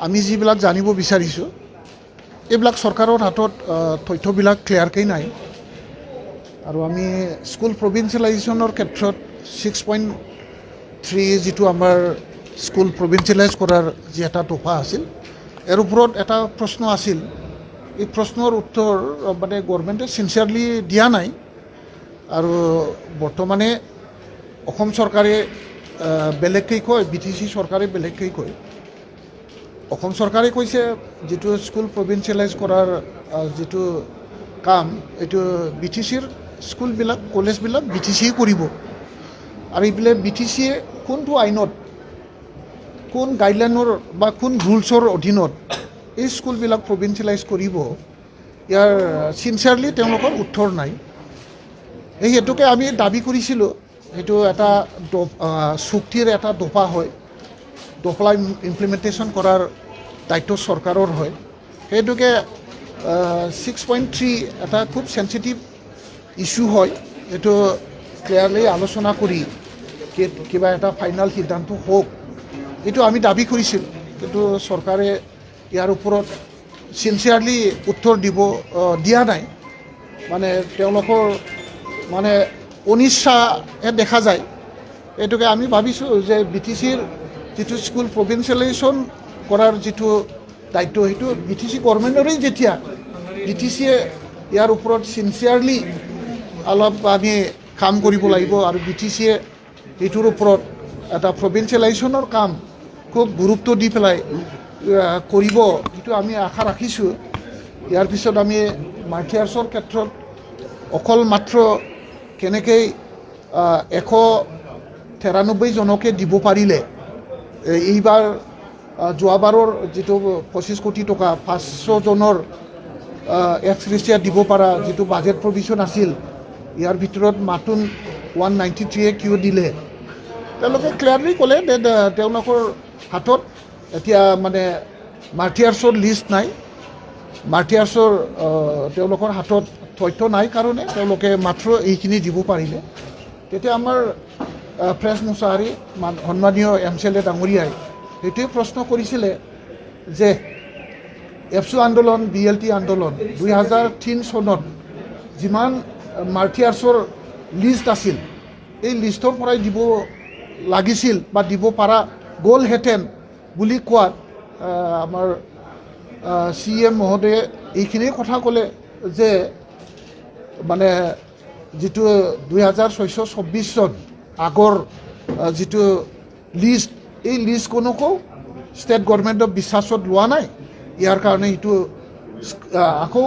আমি যিবিলাক জানিব বিচাৰিছোঁ এইবিলাক চৰকাৰৰ হাতত তথ্যবিলাক ক্লিয়াৰকৈ নাই আৰু আমি স্কুল প্ৰভিঞ্চিয়েলাইজেশ্যনৰ ক্ষেত্ৰত 6.3 যিটো আমাৰ স্কুল প্ৰভিঞ্চিয়েলাইজ কৰাৰ যি এটা দফা আছিল ইয়াৰ ওপৰত এটা প্ৰশ্ন আছিল এই প্ৰশ্নৰ উত্তৰ মানে গভৰ্ণমেণ্টে চিনচিয়াৰলি দিয়া নাই আৰু বৰ্তমানে অসম চৰকাৰে বেলেগকৈ কয় BTC চৰকাৰে বেলেগকৈ কয় অসম চৰকাৰে কৈছে যেটো স্কুল প্ৰভিঞ্চিয়েলাইজ কৰাৰ যেটো কাম এইটো BTCৰ স্কুলবিলাক কলেজবিলাক BTC কৰিব আৰু এইবিলাক BTCয়ে কোনটো আইনত কোন গাইডলাইনৰ বা কোন ৰুলছৰ অধীনত এই স্কুলবিলাক প্ৰভিঞ্চিয়েলাইজ কৰিব ইয়াৰ চিনচিয়াৰলি তেওঁলোকৰ উত্তৰ নাই এই হেতুকে আমি দাবী কৰিছিলোঁ এইটো এটা চুক্তিৰ এটা দফা হয় দফা ইমপ্লিমেণ্টেশ্যন কৰাৰ দায়িত্ব চৰকাৰৰ হয় সেইটোকে 6.3 এটা খুব সেনচিটিভ ইস্যু হয় এইটো ক্লিয়াৰলি আলোচনা কৰি কিবা এটা ফাইনাল সিদ্ধান্ত হোক এইটো আমি দাবী কৰিছিলোঁ কিন্তু চৰকাৰে ইয়াৰ ওপৰত চিনচিয়াৰলি উত্তৰ দিয়া নাই মানে তেওঁলোকৰ মানে অনিচ্ছাহে দেখা যায় এইটোকে আমি ভাবিছোঁ যে BTCৰ যেটো স্কুল প্ৰভিঞ্চিয়েলাইজেশ্যন কৰাৰ যেটো দায়িত্ব সেইটো BTC গভৰ্ণমেণ্টৰে যেতিয়া BTCয়ে ইয়াৰ ওপৰত চিনচিয়াৰলি অলপ আমি কাম কৰিব লাগিব আৰু BTCয়ে এইটোৰ ওপৰত এটা প্ৰভিঞ্চিয়েলাইজেশ্যনৰ কাম খুব গুৰুত্ব দি পেলাই কৰিব এইটো আমি আশা ৰাখিছোঁ ইয়াৰ পিছত আমি মাল্টিয়াৰ্ছৰ ক্ষেত্ৰত অকল মাত্ৰ কেনেকৈ 193 জনকে দিব পাৰিলে এইবাৰ যোৱাবাৰৰ যেটো 25 কোটি টকা 500 জনৰ এক্সগ্ৰেচিয়া দিব পৰা যেটো বাজেট প্ৰভিজন আছিল ইয়াৰ ভিতৰত মাতুন 193 কিয় দিলে তেওঁলোকে ক্লিয়াৰলি ক'লে যে তেওঁলোকৰ হাতত এতিয়া মানে মাল্টিয়াৰ্ছৰ লিষ্ট নাই মাল্টিয়াৰ্ছৰ তেওঁলোকৰ হাতত তথ্য নাই কাৰণে তেওঁলোকে মাত্ৰ এইখিনি দিব পাৰিলে তেতিয়া আমাৰ প্ৰেছ মুছাহাৰী সন্মানীয় MCLA ডাঙৰীয়াই এইটোৱে প্ৰশ্ন কৰিছিলে যে এফচু আন্দোলন BLT আন্দোলন 2003 চনত যিমান মাল্টিয়াৰ্ছৰ লিষ্ট আছিল এই লিষ্টৰ পৰাই দিব লাগিছিল বা দিব পৰা গ'লহেঁতেন বুলি কোৱাত আমাৰ CM মহোদয়ে এইখিনি কথা ক'লে যে মানে যেটো 2024 চন আগৰ যেটো লিষ্ট এই লিষ্ট কোনোকো ষ্টেট গভৰ্ণমেণ্টৰ বিশ্বাসত লোৱা নাই ইয়াৰ কাৰণে এইটো আকৌ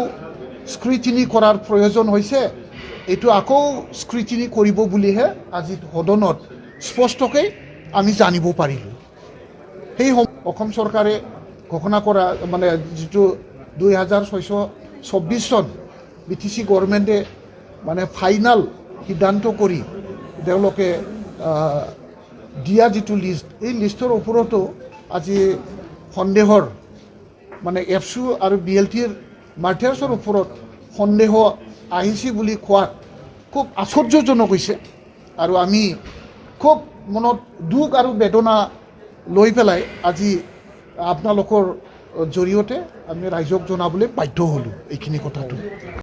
স্ক্ৰুটিনি কৰাৰ প্ৰয়োজন হৈছে এইটো আকৌ স্ক্ৰুটিনি কৰিব বুলিহে আজি সদনত স্পষ্টকৈ আমি জানিব পাৰিলোঁ সেই অসম চৰকাৰে ঘোষণা কৰা মানে যেটো 2024 চন BTC গভৰ্ণমেণ্টে মানে ফাইনাল সিদ্ধান্ত কৰি তেওঁলোকে দিয়া যেটো লিষ্ট এই লিষ্টৰ ওপৰতো আজি সন্দেহৰ মানে এফচু আৰু BLTৰ মাল্টিয়াৰ্ছৰ ওপৰত সন্দেহ আহিছে বুলি কোৱাত খুব আশ্চৰ্যজনক হৈছে আৰু আমি খুব মনত দুখ আৰু বেদনা লৈ পেলাই আজি আপোনালোকৰ জৰিয়তে আমি ৰাইজক জনাবলৈ বাধ্য হ'লোঁ এইখিনি কথাটো